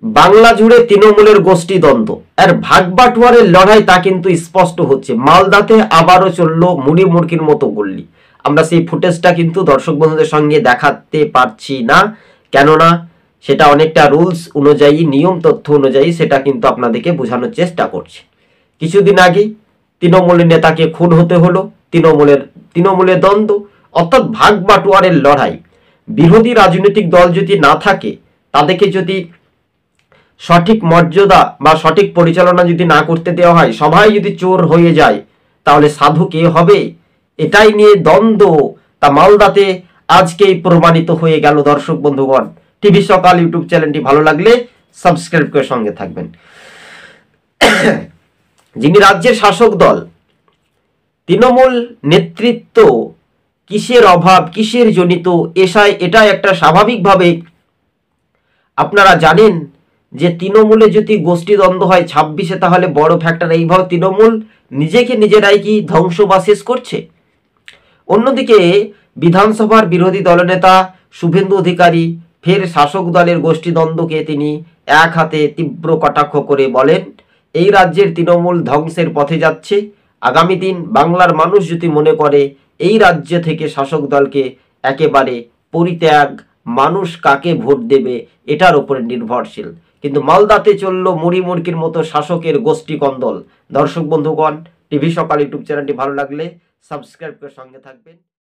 বাংলা জুড়ে তৃণমূলের গোষ্ঠী দ্বন্দ্ব আর ভাগবাটোয়ারের লড়াই তা কিন্তু স্পষ্ট হচ্ছে। মালদাতে আবারও চলল মুড়ি মুড়কির মতো গল্লি। আমরা সেই ফুটেজটা কিন্তু দর্শক বন্ধুদের সঙ্গে দেখাতে পারছি না, কেননা সেটা অনেকটা রুলস অনুযায়ী, নিয়ম তথ্য অনুযায়ী সেটা কিন্তু আপনাদেরকে বোঝানোর চেষ্টা করছে। কিছুদিন আগে তৃণমূলের নেতাকে খুন হতে হলো, তৃণমূলের দ্বন্দ্ব অর্থাৎ ভাগবাটোয়ারের লড়াই। বিরোধী রাজনৈতিক দল যদি না থাকে, তাদেরকে যদি সঠিক মর্যাদা বা সঠিক পরিচালনা যদি না করতে দেওয়া হয়, সবাই যদি চোর হয়ে যায়, তাহলে সাধু কে হবে? এটাই নিয়ে দ্বন্দ্ব তা মালদাতে আজকেই প্রমাণিত হয়ে গেল। দর্শক বন্ধুগণ, টিভি সকাল ইউটিউব চ্যানেলটি ভালো লাগলে সাবস্ক্রাইব করে সঙ্গে থাকবেন। যিনি রাজ্যের শাসক দল তৃণমূল নেতৃত্ব কিসের অভাব, কিসের জনিত, এটা একটা স্বাভাবিকভাবে আপনারা জানেন যে তৃণমূলে যদি গোষ্ঠীদ্বন্দ্ব হয় 26-এ, তাহলে বড় ফ্যাক্টর এইভাবে তৃণমূল নিজেকে নিজেরাই কি ধ্বংস বা শেষ করছে। অন্যদিকে বিধানসভার বিরোধী দলনেতা শুভেন্দু অধিকারী ফের শাসক দলের গোষ্ঠীদ্বন্দ্বকে তিনি এক হাতে তীব্র কটাক্ষ করে বলেন, এই রাজ্যের তৃণমূল ধ্বংসের পথে যাচ্ছে। আগামী দিন বাংলার মানুষ যদি মনে করে এই রাজ্য থেকে শাসক দলকে একেবারে পরিত্যাগ, মানুষ কাকে ভোট দেবে এটার উপরে নির্ভরশীল। কিন্তু মালদাতে চলল মুড়ি মুড়কির মতো শাসকের গোষ্ঠী কন্দল। দর্শক বন্ধুগণ, টিভি সকাল ইউটিউব চ্যানেলটি ভালো লাগলে সাবস্ক্রাইব করে সঙ্গে থাকবেন।